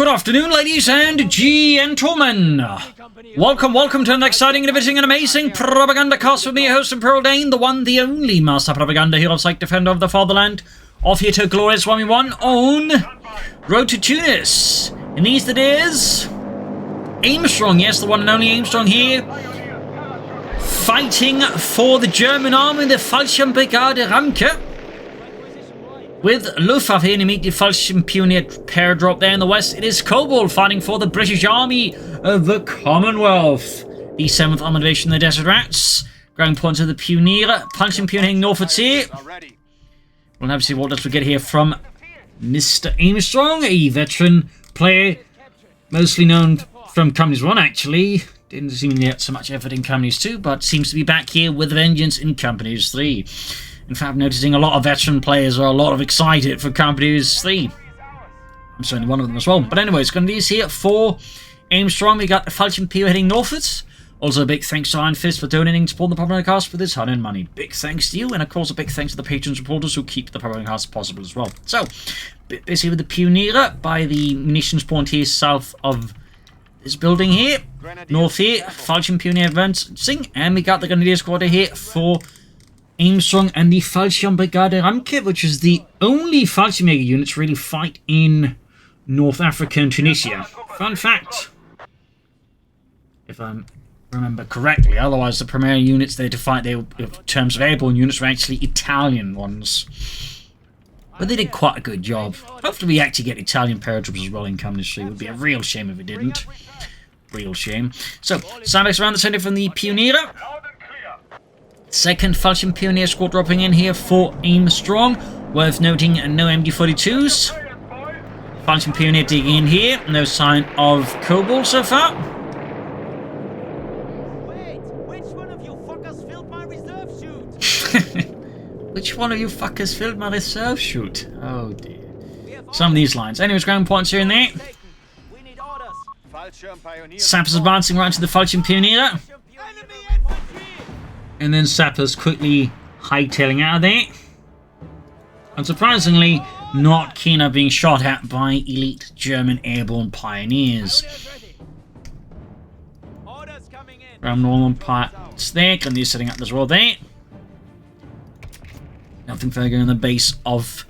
Good afternoon, ladies and gentlemen. Welcome to an exciting, innovating, and amazing Propagandacast with me, your host, Pearl Dane, the one, the only master propaganda hero, psych defender of the fatherland, off here to glorious 1v1 on road to Tunis. And these that is Aimstrong, yes, the one and only Aimstrong here, fighting for the German army, the Fallschirmjaegers, with Luftwaffe and immediate Fallschirmjaegers pair drop there in the west. It is Kobal fighting for the British Army of the Commonwealth. The 7th Armoured Division, the Desert Rats. Ground points of the Pioneer. Fallschirmjaegers northwards here. We'll have to see what else we get here from Mr. Aimstrong, a veteran player, mostly known from Companies 1 actually. Didn't seem to get so much effort in Companies 2, but seems to be back here with vengeance in Companies 3. In fact, I'm noticing a lot of veteran players are a lot of excited for Companies 3. I'm certainly one of them as well. But anyway, it's going to be here for Aimstrong. We got the Fallschirmjaegers heading northwards. Also, a big thanks to Iron Fist for donating to support the Propagandacast with his hard-earned money. Big thanks to you, and of course, a big thanks to the patrons and supporters who keep the Propagandacast possible as well. So, bit busy with the Pioneer by the munitions point here south of this building here. North here, Fallschirmjaegers advancing, and we got the Grenadier Squad here for Aimstrong and the Fallschirmjaegers, which is the only Fallschirmjaeger unit to really fight in North Africa and Tunisia. Fun fact, if I remember correctly, otherwise the premier units there to fight there in terms of airborne units were actually Italian ones. But they did quite a good job. Hopefully we actually get Italian paratroopers as well in Companies 3. It would be a real shame if we didn't. Real shame. So, Sandbags around the centre from the Pioneer. Second Fallschirmjaeger squad dropping in here for Aimstrong. Worth noting, no MD-42s. Fallschirmjaeger digging in here. No sign of Kobal so far. Wait, which one of you fuckers filled my reserve chute? Which one of you fuckers filled my reserve chute? Oh dear. Some of these lines. Anyways, ground points here and there. We need orders. Sappers advancing right to the Fallschirmjaeger. And then Sappers quickly hightailing out of there. Unsurprisingly, not keen on being shot at by elite German airborne pioneers. Around northern parts there, Grenadier setting up as well there. Nothing further in the base of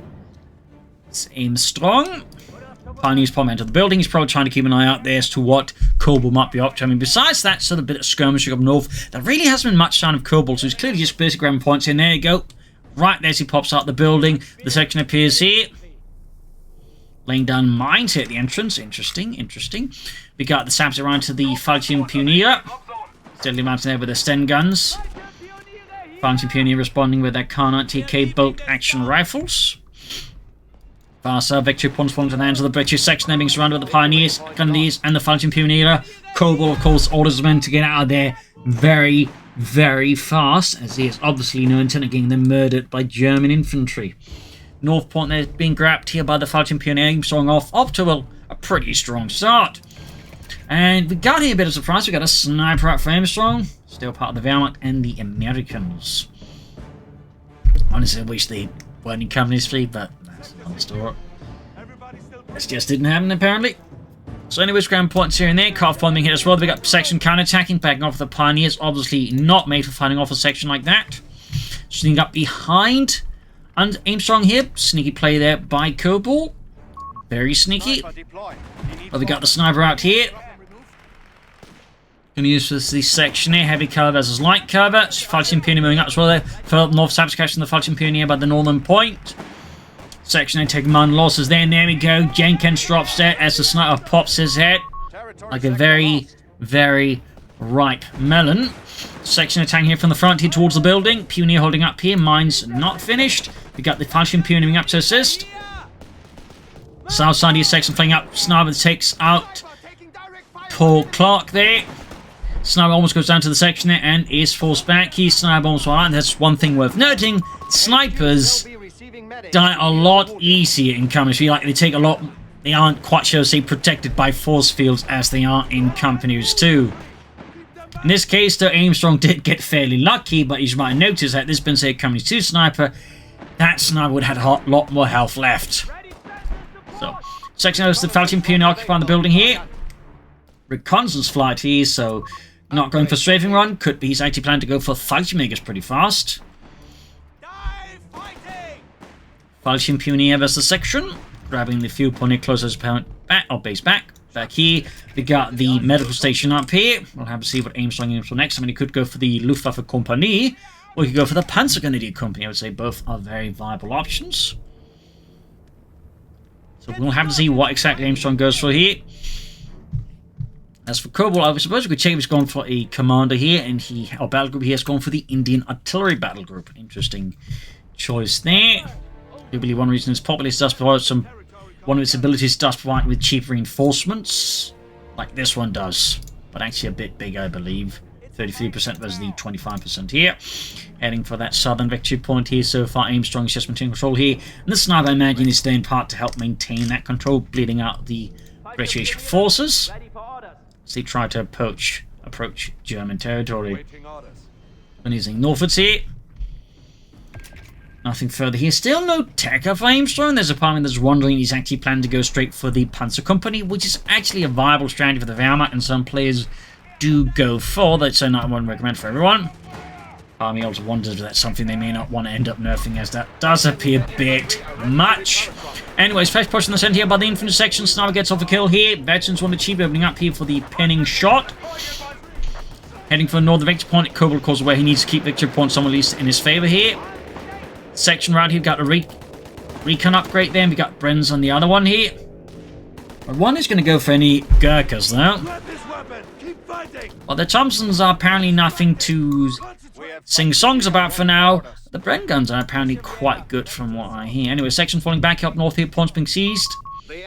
Aimstrong. Pioneers probably enter the building. He's probably trying to keep an eye out there as to what Kobal might be up to. I mean, besides that sort of bit of skirmishing up north, there really hasn't been much sign of Kobal, so he's clearly just basic ground points in. There you go. Right there as he pops out the building. The section appears here. Laying down mines here at the entrance. Interesting. We got the saps around to the Fallschirmjaeger. Steadily mounting there with the Sten guns. Fallschirmjaeger responding with their Kar-90K bolt action rifles. Faster victory points falling to the hands of the British section. They're being surrounded with the Pioneers, Grenadiers, and the Fallschirmjaeger. Kobal, of course, orders the men to get out of there very, very fast, as he has obviously no intent of getting them murdered by German infantry. North point there being grabbed here by the Fallschirmjaeger. Aimstrong off to a pretty strong start. And we got here a bit of surprise. We got a sniper out for Aimstrong, still part of the Wehrmacht and the Americans. Honestly, I wish they weren't in Companies 3, but that's another story. This just didn't happen, apparently. So anyways, ground points here and there. Calf point being hit as well. We got section counter-attacking, backing off the Pioneers. Obviously not made for fighting off a section like that. Sneaking up behind. And Aimstrong here. Sneaky play there by Kobal. Very sneaky. But we got the sniper out here. Going to use this section here. Heavy cover versus light cover. Fallschirmjaeger moving up as well there. Further up north, Saps catching the Fallschirmjaeger by the northern point. Section A taking minor losses there, and there we go. Jenkins drops there as the sniper pops his head like a very, very ripe melon. Section attacking here from the front here towards the building. Pioneer holding up here. Mines not finished. We got the Fallschirmjaeger moving up to assist. South side of your section playing up. Sniper takes out Paul Clark there. Sniper almost goes down to the section there and is forced back. He's sniper almost one out, and that's one thing worth noting. Snipers die a lot easier in Companies 3. Like, they take a lot. They aren't quite sure, say, protected by force fields as they are in Companies 2. In this case, though, Aimstrong did get fairly lucky, but you might notice that this been, say, a Companies 2 sniper, that sniper would have had a lot more health left. So, Section notice the Falchion Pioneer occupying the building here. Reconnaissance flight here, so not going for strafing run. Could be he's actually planning to go for Fallschirmjaegers pretty fast. Fallschirm Pioneer versus section. Grabbing the fuel point here closer to his back, or base back. Back here, we got the medical station up here. We'll have to see what Aimstrong aims for next. I mean, he could go for the Luftwaffe Company, or he could go for the Panzergrenadier Company. I would say both are very viable options. So we'll have to see what exactly Aimstrong goes for here. As for Kobal, I suppose we could check if he's gone for a commander here, and or battle group, he has gone for the Indian Artillery battle group. Interesting choice there. I believe one reason is populace does provide one of its abilities does provide with cheap reinforcements, like this one does, but actually a bit big, I believe. 33% versus the 25% here. Heading for that southern victory point here so far. Aimstrong is just maintaining control here. And the sniper, I imagine, is there in part to help maintain that control, bleeding out the British forces as they try to approach German territory. And using northwards here. Nothing further here. Still no tech of Aimstrong. There's a part of me that's wondering he's actually planning to go straight for the Panzer Company, which is actually a viable strategy for the Wehrmacht, and some players do go for. That's so not one recommend for everyone. Part of me also wonders if that's something they may not want to end up nerfing, as that does appear a bit much. Anyways, first push in the centre here by the infantry section. Sniper gets off a kill here. Veterans want to achieve opening up here for the pinning shot. Heading for northern victory point. Kobal, of course, where he needs to keep victory point somewhat at least in his favour here. Section round here, we've got a recon upgrade there, and we got Bren's on the other one here. But one is going to go for any Gurkhas though. Well, the Thompsons are apparently nothing to sing songs about for now. The Bren guns are apparently quite good from what I hear. Anyway, section falling back up north here, points being seized.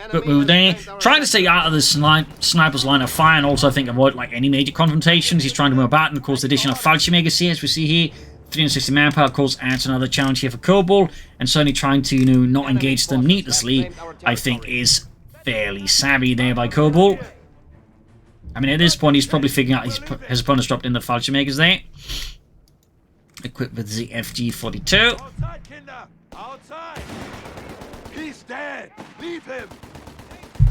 Good move there. Trying to stay out of the sniper's line of fire, and also I think avoid like any major confrontations. He's trying to move about, and of course the addition of Fallschirmjaegers here, as we see here. 360 manpower, of course, adds another challenge here for Kobal, and certainly trying to, not engage them needlessly, I think is fairly savvy there by Kobal. I mean, at this point, he's probably figuring out his opponent's dropped in the Fallschirmjägers there. Equipped with the FG-42. Outside! He's dead! Leave him!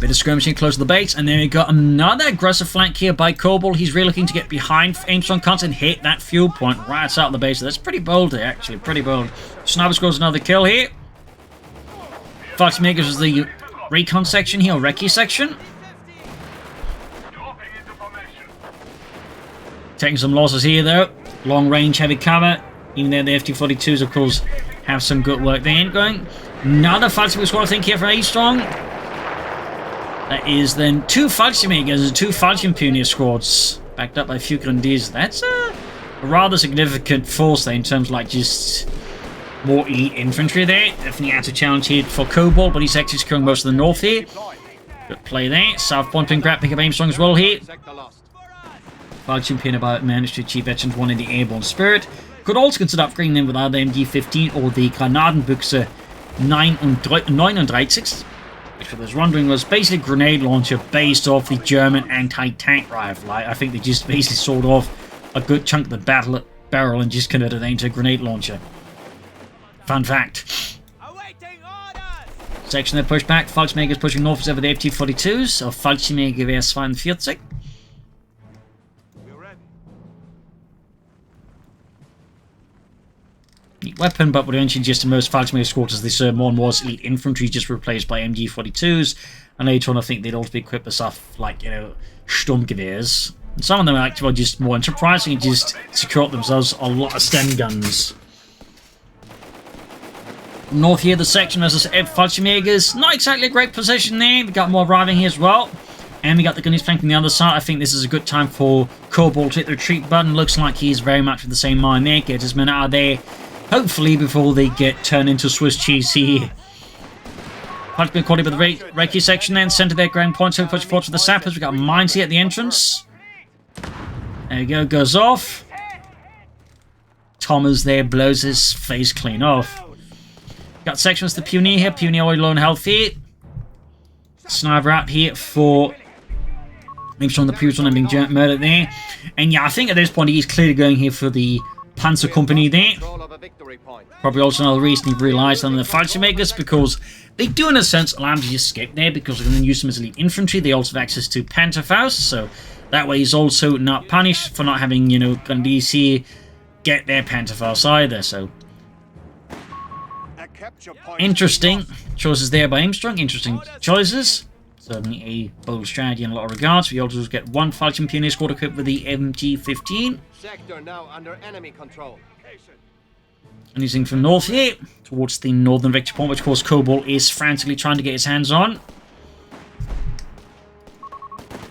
Bit of skirmishing close to the base, and then we got another aggressive flank here by Kobal. He's really looking to get behind Aimstrong Cunts and hit that fuel point right out of the base. So that's pretty bold here, actually, pretty bold. Sniper scores another kill here. Fallschirmjaegers is the recon section here, or recce section. Taking some losses here, though. Long range, heavy cover. Even there, the FT-42s, of course, have some good work there going. Another Fallschirmjäger squad, I think, here for Aimstrong. That is then 2 Fallschirmjägers and 2 Fallschirm Pioneer squads, backed up by a few Grenadiers. That's a rather significant force there in terms of like just more elite infantry there. Definitely adds a challenge here for Kobal, but he's actually securing most of the north here. Good play there. South point being grabbed, pick up Aimstrong as well here. Fallschirm Pioneer managed to achieve veterans 1 in the airborne spirit. Could also consider upgrading them with either MG-15 or the Granadenbüchse 39, which for those wondering was basically a grenade launcher based off the German anti-tank rifle. I think they just basically sawed off a good chunk of the barrel and just converted it into a grenade launcher. Fun fact. Section there pushed back. Fallschirmjägers pushing north over the FT-42s, or Fallschirmjäger 42. Neat weapon, but would eventually just emerge Fallschirmjäger squads as they serve more and more as elite infantry, just replaced by MG-42s. And later on, I think they'd also be equipped with stuff like, Sturmgewehrs. And some of them are actually just more enterprising and just secure themselves a lot of Sten guns. North here, the section versus Fallschirmjägers. Not exactly a great position there. We got more arriving here as well. And we got the Gunners flanking the other side. I think this is a good time for Kobal to hit the retreat button. Looks like he's very much with the same mind there. Get his men out of there. Hopefully before they get turned into Swiss cheese here. Fallschirmjäger caught it with the recce section then. Center their ground points. So push forward to the sappers. We got mines here at the entrance. There we go. Goes off. Thomas there blows his face clean off. Got sections to the Pioneer here. Pioneer already low on health here. Sniper out here for Aimstrong, the previous one, and being murdered there. And yeah, I think at this point he's clearly going here for the Panzer Company there. Probably also another reason you've realised on the Fallschirmjaegers, because they do in a sense allow him to just escape there, because they're going to use them as elite infantry. They also have access to Panzerfaust, so that way he's also not punished for not having, you know, Gandisi get their Panzerfaust either, so... Interesting choices there by Aimstrong, interesting choices. Certainly a bold strategy in a lot of regards. We also get one Fallschirm Pioneer squad equipped with the MG-15. Sector now under enemy control. And using from north here, towards the northern victory point, which of course Kobal is frantically trying to get his hands on.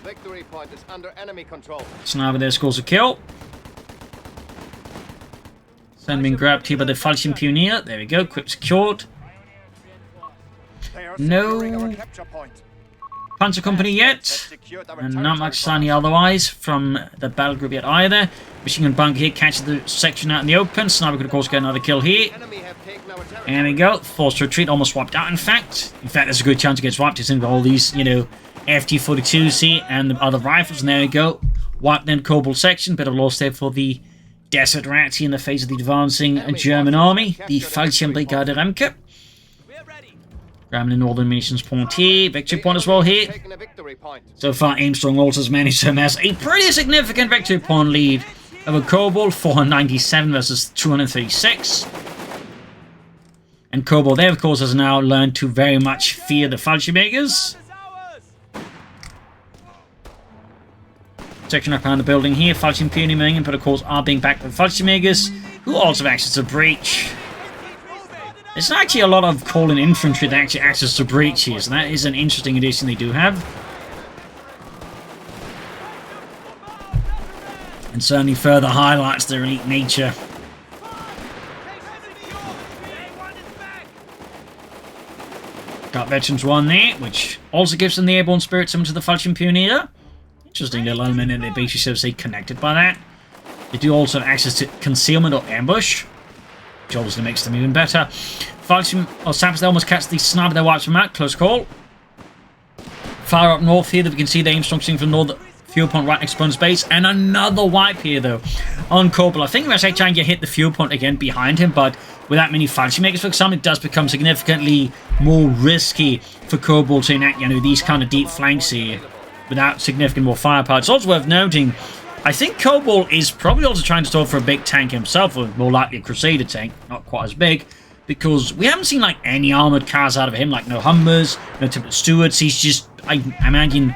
Victory point is under enemy control. Sniper there scores a kill. Then being grabbed here by the Fallschirm Pioneer. There we go, quick secured. No Panzer Company yet, and not much sign otherwise from the battle group yet either. Machine gun bunker here catches the section out in the open. Sniper could of course get another kill here. And there we go, forced retreat, almost wiped out in fact. There's a good chance it gets wiped. It's in all these, you know, FT-42s here and the other rifles, and there we go. Wiped then Kobal section, bit of loss there for the Desert Rat in the face of the advancing German army. The Fallschirmbrigade Remke. Grabbing the northern munitions point here. Victory point as well here. So far, Aimstrong also has managed to amass a pretty significant victory point lead over Kobal, 497 versus 236. And Kobal there, of course, has now learned to very much fear the Fallschirmjaegers. Section up around the building here. Fallschirm Pioneer Marine, but of course are being backed by Fallschirmjaegers, who also have access to breach. There's actually a lot of calling infantry that actually access to breach here, so that is an interesting addition they do have. And certainly further highlights their elite nature. Got Veterans 1 there, which also gives them the airborne spirit similar to the Fallschirm Pioneer. Interesting little element in their basic shows they connected by that. They do also have access to concealment or ambush, which obviously makes them even better. Fallschirm or Sappers, they almost catch the sniper that wipes them out. Close call. Far up north here, that we can see the Aimstrong seeing from north fuel point right next to opponent's base. And another wipe here, though, on Kobal. I think we're actually trying to hit the fuel point again behind him, but with that many Fallschirmjaegers, for example, it does become significantly more risky for Kobal to enact, you know, these kind of deep flanks here without significant more firepower. It's also worth noting, I think Kobal is probably also trying to store for a big tank himself, or more likely a Crusader tank, not quite as big, because we haven't seen like any armoured cars out of him, like no Humbers, no Tempest Stewards. He's just, I imagine,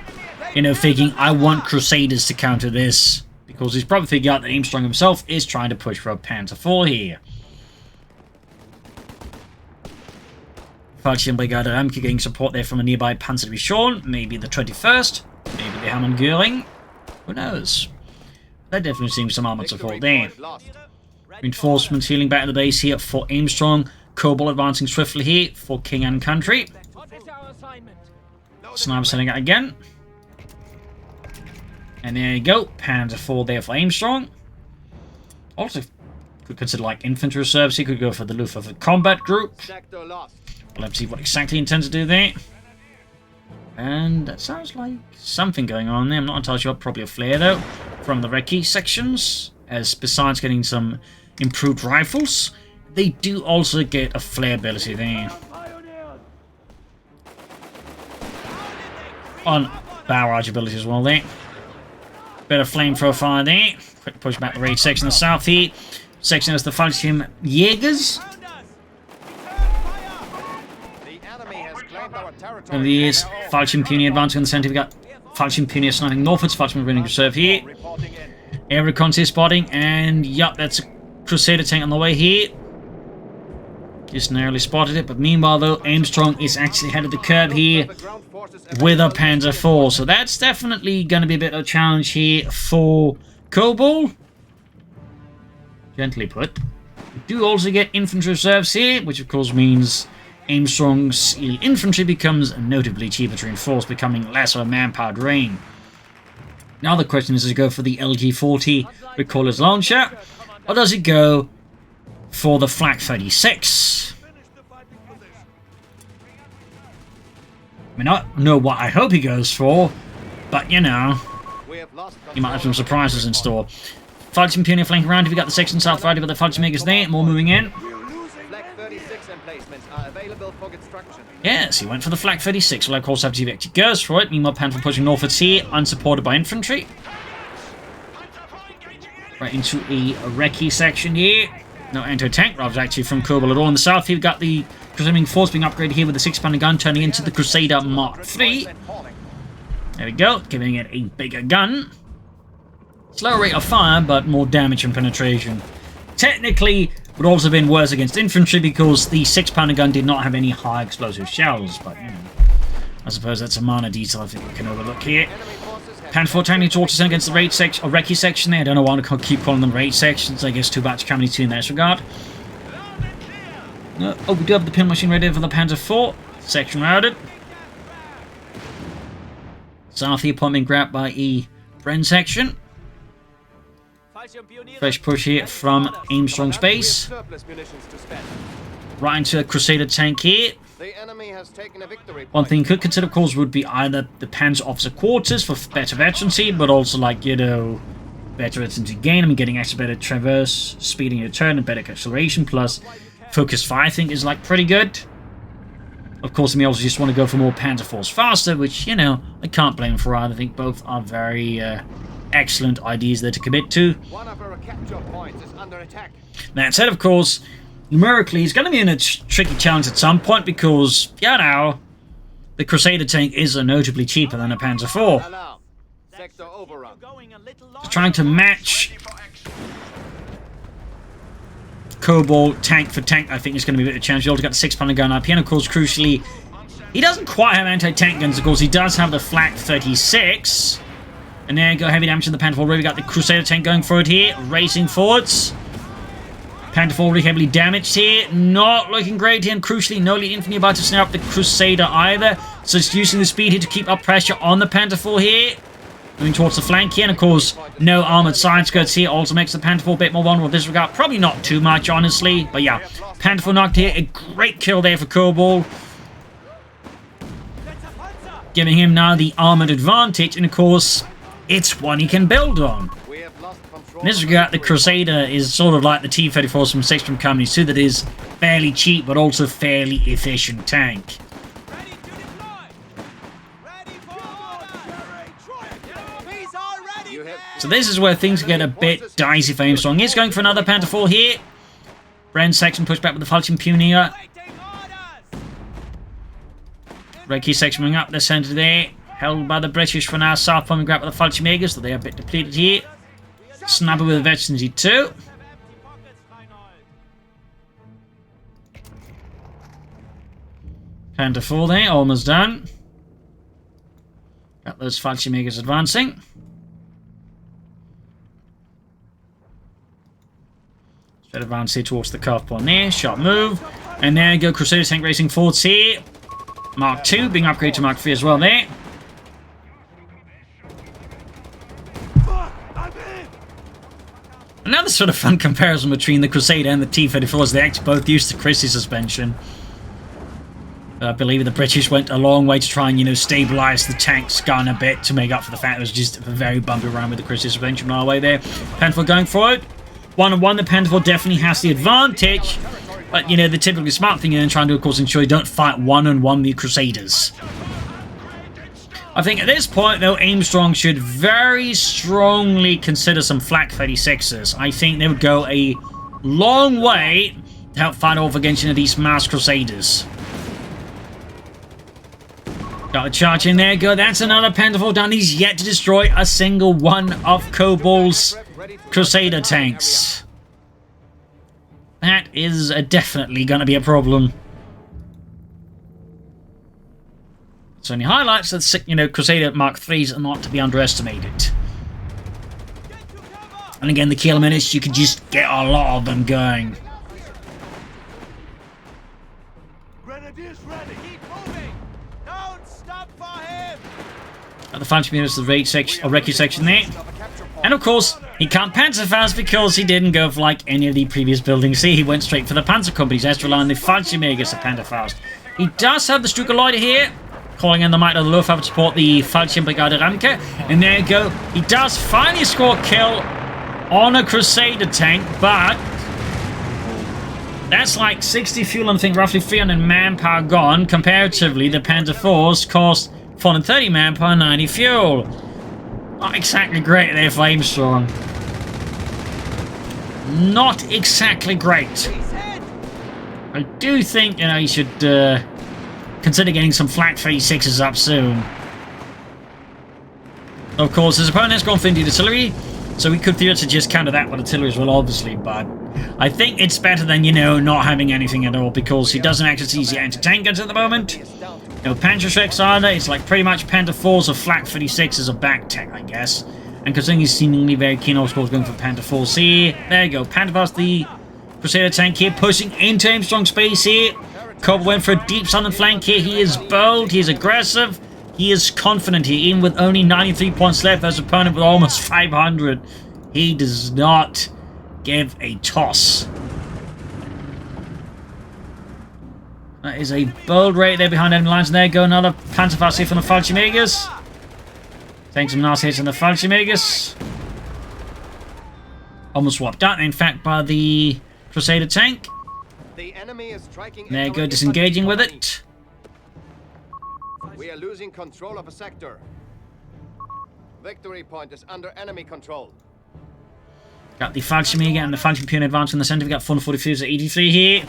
you know, thinking, I want Crusaders to counter this, because he's probably figured out that Aimstrong himself is trying to push for a Panzer IV here. Fallschirmbrigade Remke getting support there from a nearby Panzer Division, maybe the 21st, maybe the Hammond Göring, who knows? That definitely seems some armoured support there. Reinforcements healing back to the base here for Aimstrong. Kobal advancing swiftly here for King and Country. Sniper setting out again. And there you go, Panzer IV there for Aimstrong. Also could consider like infantry reserves. He could go for the Luftwaffe combat group. We'll have to see what exactly he intends to do there. And that sounds like something going on there. I'm not entirely sure. Probably a flare though from the recce sections. As besides getting some improved rifles, they do also get a flare ability there. On barrage ability as well there. Bit of flamethrower fire there. Quick push back the raid section in the south here. Section is the Fallschirmjaegers. Over the years, Fallschirm Pioneer advancing in the centre. We got Fallschirm Pioneer sniping northwards. Fallschirm running reserve here. Air reconnaissance spotting, and yup, that's a Crusader tank on the way here. Just narrowly spotted it, but meanwhile though, Aimstrong is actually ahead of the curve here with a Panzer IV. So that's definitely going to be a bit of a challenge here for Kobal. Gently put. We do also get infantry reserves here, which of course means Aimstrong's infantry becomes notably cheaper to reinforce, becoming less of a manpower drain. Now the question is, does it go for the LG-40 recoilless launcher, or does it go for the Flak 36? I mean, I don't know what I hope he goes for, but you know, he might have some surprises in store. Fallschirmjäger flanking around. We've got the 6th and South right with the Fallschirmjägers there. More moving in. Flak 36 emplacements are available for construction. Yes, he went for the Flak 36. Well, of course, have to evacuate Gers for it. Meanwhile, Panther pushing northwards here, unsupported by infantry. Right into a recce section here. No anti-tank rifles actually from Kobal at all. In the south, you've got the Crusading Force being upgraded here with the 6-pounder gun turning into the Crusader Mark III. There we go, giving it a bigger gun. Slower rate of fire, but more damage and penetration. Technically, would also have been worse against infantry because the 6-pounder gun did not have any high explosive shells, but you know, I suppose that's a minor detail I think we can overlook here. Panther turning towards against the raid section, or recce section there. I don't know why I keep calling them raid sections. I guess 2 batch company 2 in this regard. Oh, we do have the pin machine ready for the Panzer IV. Section routed. South here point being grabbed by a Bren section. Fresh push here from Aimstrong's base. Right into a Crusader tank here. The enemy has taken a victory point. One thing you could consider, of course, would be either the Panzer officer quarters for better veterancy, but also, like, you know, better veterancy gain. I mean, getting extra better traverse, speeding your turn, and better acceleration, plus focus fire, I think, is, like, pretty good. Of course, I may also just want to go for more Panzer Force faster, which, you know, I can't blame for either. I think both are very excellent ideas there to commit to. One of our capture points is under attack. That said, of course, numerically, it's going to be in a tricky challenge at some point because, you know, the Crusader tank is notably cheaper than a Panzer IV. Alarm. Sector overrun. So trying to match Kobal tank for tank, I think, is going to be a bit of a challenge. You also got the 6-pounder gun up here, and of course, crucially, he doesn't quite have anti-tank guns. Of course, he does have the Flak 36. And there you go, heavy damage to the Panther IV. We got the Crusader tank going for it here, racing forwards. Panther IV really heavily damaged here. Not looking great here, and crucially, no lead infantry about to snare up the Crusader either. So it's using the speed here to keep up pressure on the Panther IV here. Moving towards the flank here, and of course, no armoured side skirts here. Also makes the Panther IV a bit more vulnerable in this regard. Probably not too much, honestly. But yeah, Panther IV knocked here. A great kill there for Kobal. Giving him now the armoured advantage, and of course, it's one he can build on. In this regard, the Crusader is sort of like the T-34s from 6 from Company 2 that is fairly cheap but also fairly efficient tank. So this is where things get a bit dicey for Aimstrong. He's going for another Panther IV here. Bren section pushed back with the Fallschirmjäger. Recce section moving up the centre there. Held by the British for now. South point grab with the Fallschirmjägers, so they are a bit depleted here. Snapper with the veterancy too. Panther IV there, almost done. Got those Fallschirmjägers advancing. Straight advance here towards the cuff point there. Sharp move. And there you go, Crusader tank racing forwards here. Mark II being upgraded to Mark III as well there. Another sort of fun comparison between the Crusader and the T-34s. They actually both used the Christie suspension. I believe the British went a long way to try and, you know, stabilise the tank's gun a bit to make up for the fact it was just a very bumpy run with the Christie suspension on our way there. Panther going forward. 1-on-1, the Panther definitely has the advantage. But, you know, the typically smart thing in trying to, of course, ensure you don't fight 1-on-1 the Crusaders. I think at this point, though, Aimstrong should very strongly consider some Flak 36s. I think they would go a long way to help fight off against, you know, these mass Crusaders. Got a charge in there, go. That's another Panther IV down. He's yet to destroy a single one of Kobal's Crusader tanks. That is definitely going to be a problem. So any highlights that, you know, Crusader Mark IIIs are not to be underestimated. And again, the kill minutes, you can just get a lot of them going. Grenadiers ready. Keep moving. Don't stop for him. At the Fallschirmjägers, the raid section, or recce section there. And of course, he can't panzer fast because he didn't go for like any of the previous buildings. See, he went straight for the panzer companies. Has to rely on the Fallschirmjägers to panzer fast. He does have the Stuka here, calling in the might of the Luftwaffe to support the Fallschirmbrigade Ramke. And there you go. He does finally score a kill on a Crusader tank, but that's like 60 fuel and I think roughly 300 manpower gone. Comparatively, the Panzer IVs cost 430 manpower, 90 fuel. Not exactly great there for Aimstrong. Not exactly great. I do think, you should consider getting some flak 36s up soon. Of course, his opponent's gone for Indian Artillery, so we could theoretically just counter that with artillery as well, obviously, but I think it's better than, not having anything at all, because he doesn't actually use the anti-tank guns at the moment. Panzerschrecks either, it's like pretty much Panther 4s or flak 36s or back tech, I guess. And considering he's seemingly very keen, of course, going for Panther 4s here. There you go, Panther 4's the Crusader tank here, pushing into Aimstrong space here. Kobal went for a deep southern flank here. He is bold, he is aggressive, he is confident here, even with only 93 points left as opponent with almost 500. He does not give a toss. That is a bold raid there behind enemy lines. And there go another Panzerfaust here from the Fallschirmjaegers. Taking some nice hits on the Fallschirmjaegers. Almost swapped out, in fact, by the Crusader tank. The enemy is striking. There you go, disengaging with it. We are losing control of a sector. Victory point is under enemy control. Got the Fallschirmjäger and the Fallschirmjäger advance in the center. We got 443s at 83 here.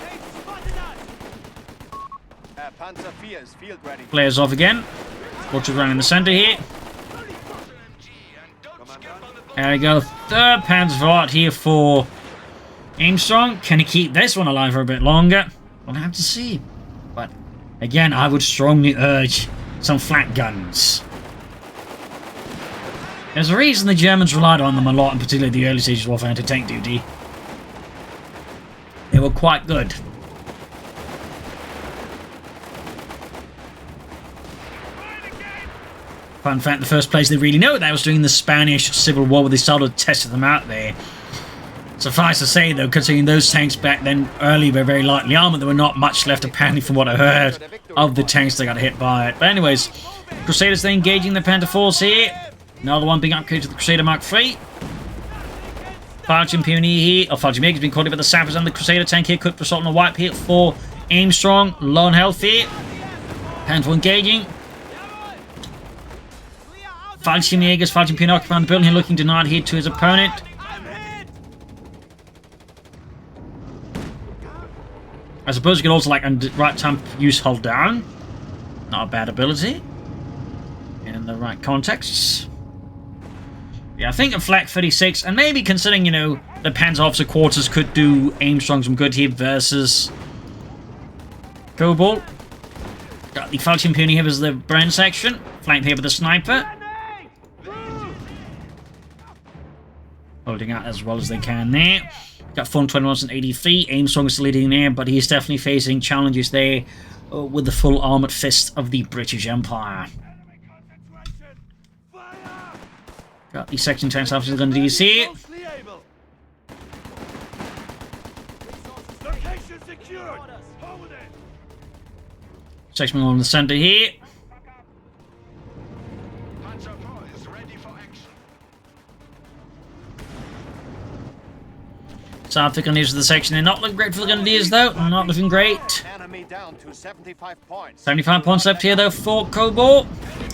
Panzer 4 is field ready. Players off again. Vultures running in the center here. There we go. Third Panzer here for Aimstrong. Can he keep this one alive for a bit longer? We'll have to see. But again, I would strongly urge some flak guns. There's a reason the Germans relied on them a lot, in particular the early stages of warfare anti-tank duty. They were quite good. Fun fact, the first place they really know that was during the Spanish Civil War, where they started testing them out there. Suffice to say, though, considering those tanks back then early were very lightly armored, there were not much left, apparently, from what I heard, of the tanks that got hit by it. But anyways, Crusaders, they're engaging the Panther 4s here. Another one being upgraded to the Crusader Mark III. Fallschirmjäger here, or Fallschirmjäger's been caught up with the Sappers and the Crusader tank here. Quick assault on a wipe here for Aimstrong. Low on health here. Panther engaging. Fallschirmjägers, Fallschirmjäger occupying the building here, looking denied here to his opponent. I suppose you could also, like, right time use hold down. Not a bad ability. In the right contexts. Yeah, I think a flak 36, and maybe considering, the Panzer Officer quarters could do Aimstrong some good here versus Kobal. Got the Fallschirmjäger here as the brain section. Flanked here with the sniper. Holding out as well as they can there. Got 421s and 83. Aimstrong is leading there, but he's definitely facing challenges there with the full armoured fist of the British Empire. Got the section tanks officers going to DC here. Section on the centre here. South Grenadiers of the section. They're not looking great for the Grenadiers, though. Not looking great. 75 points left here, though, for Kobal.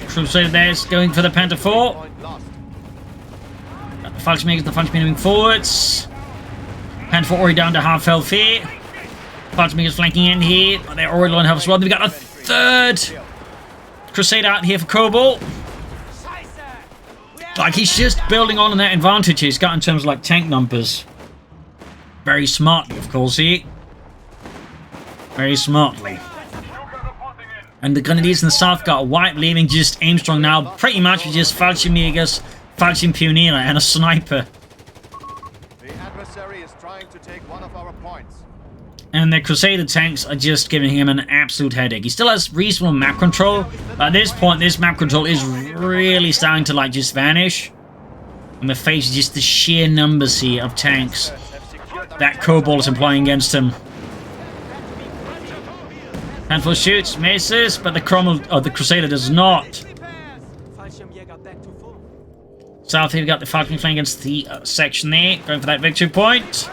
Crusader there is going for the Panther 4. Got the Fallschirmjägers, the Fallschirmjägers moving forwards. Panther 4 already down to half health here. Fallschirmjägers flanking in here. But they're already low on health as well. We've got a third Crusader out here for Kobal. Like, he's just building on that advantage he's got in terms of, like, tank numbers. Very smartly, of course, here. Very smartly. And the Grenadiers in the south got a wipe, leaving just Aimstrong now pretty much with just Fallschirmjägers, Fallschirmjäger, and a sniper. The adversary is trying to take one of our points. And the Crusader tanks are just giving him an absolute headache. He still has reasonable map control. But at this point, this map control is really starting to, like, just vanish. And the face is just the sheer numbers here of tanks that Kobal is employing against him. Handful shoots, misses, but the Crusader does not. South here, we got the Falcon flank against the section there, going for that victory point.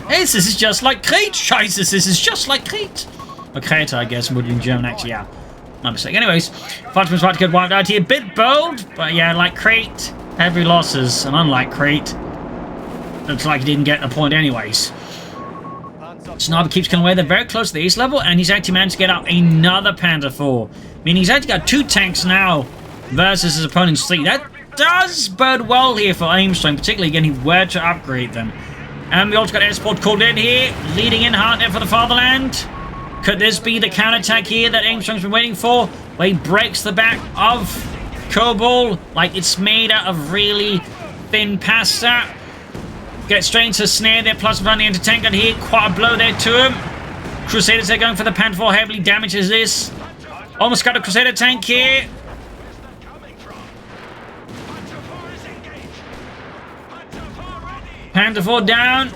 Yes, this is just like Crete! Scheiße, this is just like Crete! Or Crete, I guess, would be in German, actually, yeah. My mistake. Anyways, Falcon's about to get wiped out here. Bit bold, but yeah, like Crete, heavy losses, and unlike Crete, looks like he didn't get a point anyways. Sniper keeps coming away. They're very close to the east level, and he's actually managed to get out another Panther 4. Meaning he's actually got 2 tanks now versus his opponent's 3. That does bode well here for Aimstrong, particularly again, he were to upgrade them. And we also got air support called in here, leading in hard there for the fatherland. Could this be the counterattack here that Aimstrong's been waiting for? Where he breaks the back of Kobal like it's made out of really thin pasta. Gets straight into a snare there, plus running into tank gun here. Quite a blow there to him. Crusaders are going for the Panther 4, heavily damages this. Almost got a Crusader tank here. Panther 4 down.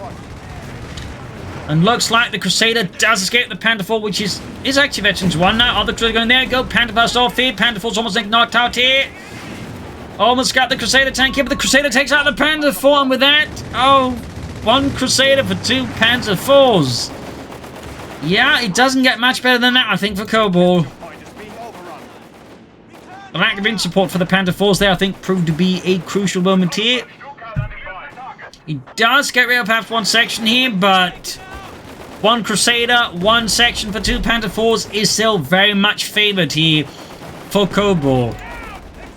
And looks like the Crusader does escape the Panther 4, which is actually Veterans 1 now. Other Crusader going there. Go. Panther burst off here. Panther 4's almost knocked out here. Almost got the Crusader tank here, but the Crusader takes out the Panther 4, and with that, oh, 1 Crusader for 2 Panther 4s. Yeah, it doesn't get much better than that, I think, for Kobal. The lack of in-support for the Panther 4s there, I think, proved to be a crucial moment here. He does get rid of perhaps 1 section here, but 1 Crusader, 1 section for 2 Panther 4s is still very much favoured here for Kobal.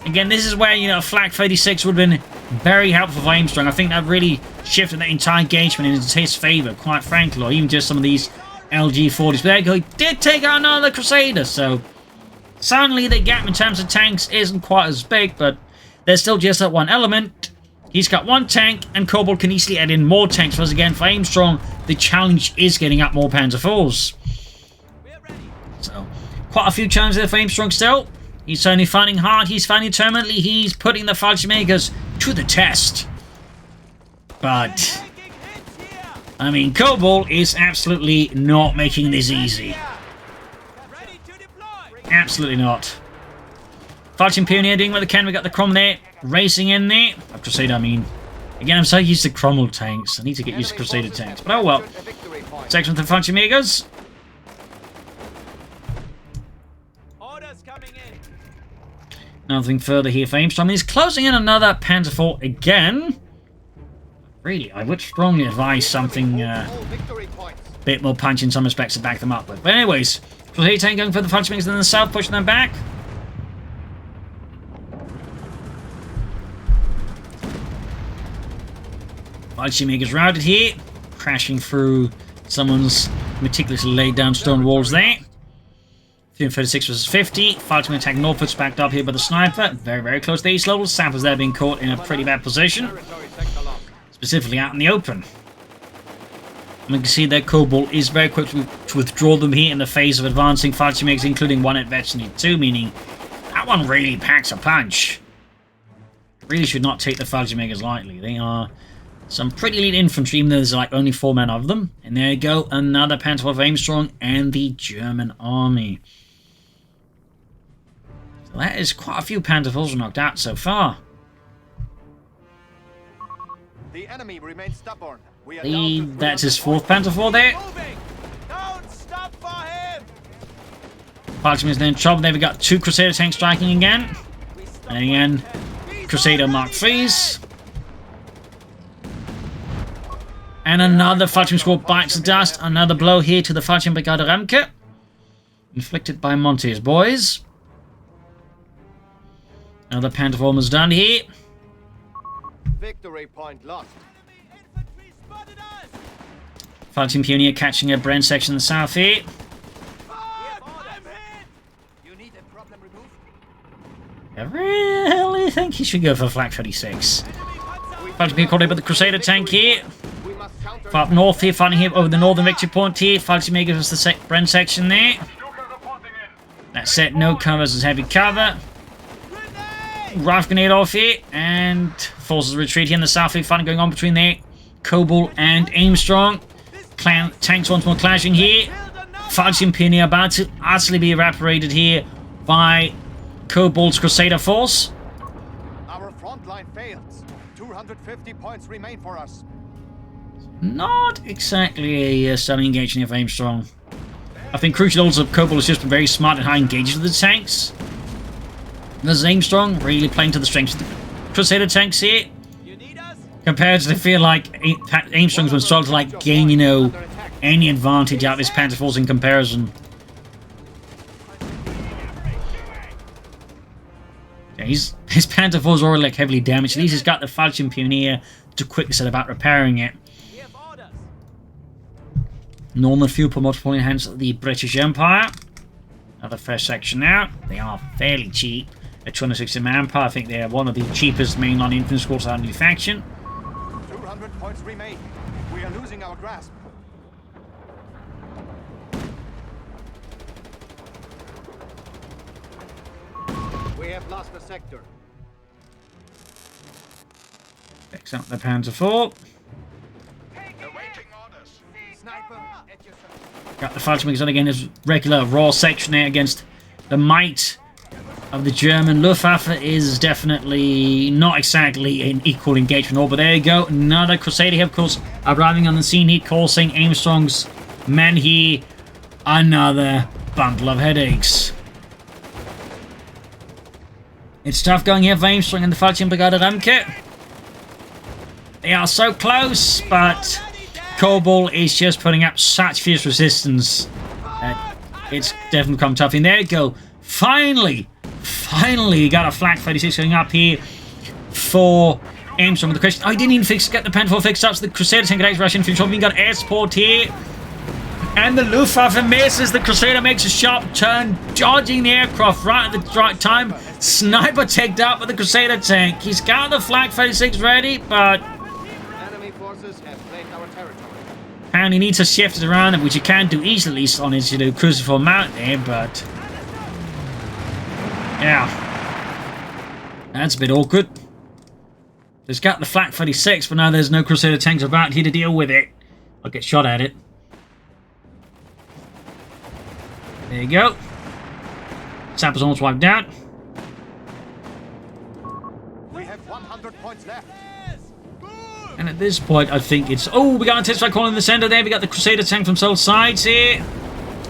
Again, this is where, you know, a Flak 36 would have been very helpful for Aimstrong. I think that really shifted the entire engagement into his favour, quite frankly, or even just some of these LG40s. But there you go, he did take out another Crusader, so suddenly the gap in terms of tanks isn't quite as big, but there's still just that 1 element. He's got 1 tank, and Kobal can easily add in more tanks, because again, for Aimstrong, the challenge is getting up more Panzer 4s. So, quite a few challenges there for Aimstrong still. He's certainly fighting hard, he's fighting determinedly, he's putting the Fallschirmjaegers to the test. But, I mean, Kobal is absolutely not making this easy. Absolutely not. Fallschirm Pioneer doing what they can, we got the Crom there, racing in there. Crusader, I mean. Again, I'm so used to Cromwell tanks, I need to get used to Crusader tanks, but oh well. Section with the Fallschirmjaegers. Nothing further here for Aimstrong. He's closing in another Panther 4 again. Really, I would strongly advise something a bit more punch in some respects to back them up with. But anyways, Crusader tank going for the Fallschirmjaegers in the south, pushing them back. Fallschirmjaegers routed here, crashing through someone's meticulously laid down stone walls there. 36 versus 50. Fallschirm attack northwards, backed up here by the sniper. Very, very close to the east level. Sappers there being caught in a pretty bad position. Specifically out in the open. And we can see that Kobal is very quick to withdraw them here in the face of advancing Fallschirmjaegers, including 1 at Veteran 2, meaning that one really packs a punch. Really should not take the Fallschirmjaegers lightly. They are some pretty elite infantry, even though there's like only 4 men of them. And there you go, another Panther of Aimstrong and the German army. So that is quite a few Panther 4s knocked out so far. The enemy remains stubborn. That's his 4th Panther 4 there. Don't stop for him. Fallschirm is in trouble. There we got 2 Crusader tanks striking again. And again, Crusader Mark 3s. And another Fallschirm squad bites the dust. Another blow here to the Fallschirmbrigade Ramke. Inflicted by Monte's boys. Another Panther 4 was done here. Victory point lost. Fallschirm Pioneer catching a Brent section in the south here. I really think he should go for Flak 36. Fallschirm Pioneer caught up with the Crusader tank here. Up north here, fighting here over the northern victory point here. Fallschirmjaegers was the Brent section there. That's it, no covers as heavy cover. Rifle grenade off here, and forces retreat here in the south here. Fighting going on between there. Kobal and Aimstrong. Tanks once more clashing here. Fallschirm Pioneer about to utterly be evaporated here by Kobal's Crusader force. Our front line fails. 250 points remain for us. Not exactly a stunning engagement of Aimstrong. I think crucial also Kobal has just been very smart and high engaged with the tanks. This is Aimstrong really playing to the strengths of the Crusader tanks here. Compared to, I feel like Aimstrong's been starting to like gain, you know, any advantage out of his Panther force in comparison. Yeah, his Panther force are already like heavily damaged. At least he's got the Fallschirmjäger to quickly set about repairing it. Normal fuel per multiple enhance the British Empire. Another first section out. They are fairly cheap. At 260 manpower, I think they are one of the cheapest mainline infantry squads out of the faction. 200 points remain. We are losing our grasp. We have lost the sector. Fix up the Panzer IV. Got the Fallschirmjaegers on again as regular raw section there against the might of the German Luftwaffe is definitely not exactly an equal engagement all, but there you go. Another Crusader here, of course, arriving on the scene here, causing Aimstrong's men here another bundle of headaches. It's tough going here for Aimstrong and the Fallschirmjaegers. They are so close, but Kobal is just putting up such fierce resistance that it's definitely become tough. And there you go. Finally, you got a Flak 36 going up here for Aimstrong with the question. Oh, he didn't even get the Panther fixed up, so the Crusader tank attacks Russian infantry. We got air support here. And the Luftwaffe misses. The Crusader makes a sharp turn, dodging the aircraft right at the right time. Sniper tagged up with the Crusader tank. He's got the Flak 36 ready, but Enemy forces have claimed our territory. and he needs to shift it around, which he can do easily, at least on his, you know, cruciform mount there, but yeah, that's a bit awkward. There's got the Flak 36, but now there's no Crusader tanks about here to deal with it. I'll get shot at it. There you go. Sapper's almost wiped out. We have 100 points left. And at this point, I think it's... Oh, we got a test strike calling in the center there. We got the Crusader tank from both sides here.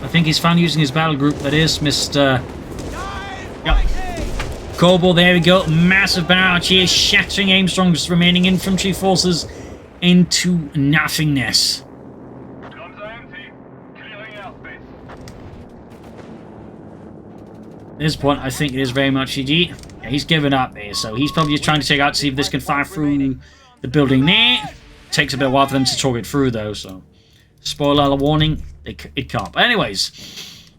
I think he's found using his battle group. That is Mr. Yep. Kobal, there we go. Massive barrage here, shattering Aimstrong's remaining infantry forces into nothingness. At this point, I think it is very much GG. Yeah, he's given up there, so he's probably just trying to take out to see if this can fire through the building there. Takes a bit of a while for them to talk it through, though, so spoiler alert warning, it can't. But anyways,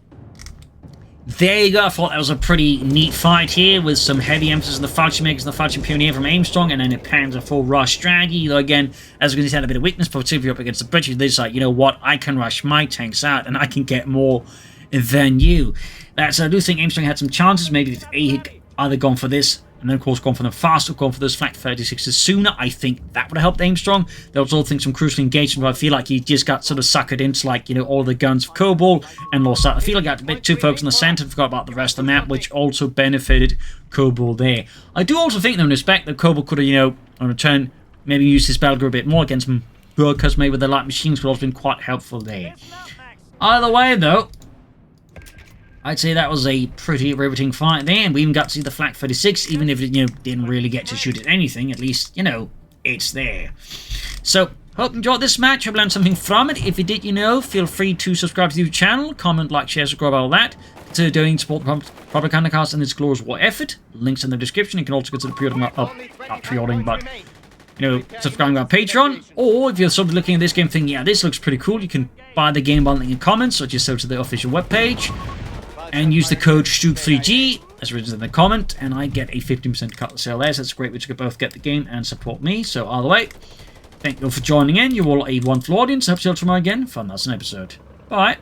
there you go. I thought that was a pretty neat fight here with some heavy emphasis on the Fallschirmjaegers and the Fallschirmjäger from Aimstrong, and then a Panzer IV rush strategy. Though again, as we can see, had a bit of weakness, particularly up against the British. They decide, you know what, I can rush my tanks out, and I can get more than you. So I do think Aimstrong had some chances. Maybe if he had either gone for this, and then of course gone for them faster, gone for those Flak 36s sooner, I think that would have helped Aimstrong. There was also some crucial engagement, but I feel like he just got sort of suckered into, like, you know, all the guns for Kobal and lost out. I feel like I got a bit too focused on the center and forgot about the rest of the map, which also benefited Kobal there. I do also think, though, in respect, that Kobal could have, you know, on return, maybe used his battle group a bit more against some broadcasts, maybe with the light machines could also have been quite helpful there. Either way, though, I'd say that was a pretty riveting fight there, and we even got to see the Flak 36, even if it, you know, didn't really get to shoot at anything. At least, you know, it's there. So, hope you enjoyed this match. Hope you learned something from it. If you did, you know, feel free to subscribe to the channel, comment, like, share, subscribe, all that. Consider doing support the Propagandacast and its glorious war effort. Links in the description. You can also consider pre-ordering, but, you know, subscribing to our Patreon. Or if you're sort of looking at this game thinking, yeah, this looks pretty cool, you can buy the game by linking in comments, or just go to the official webpage and use the code STUG3G as written in the comment, and I get a 15% cut of the sale there. So that's a great way to both get the game and support me. So either way, thank you all for joining in. You're all a wonderful audience. I hope to see you all tomorrow again for another episode. Bye.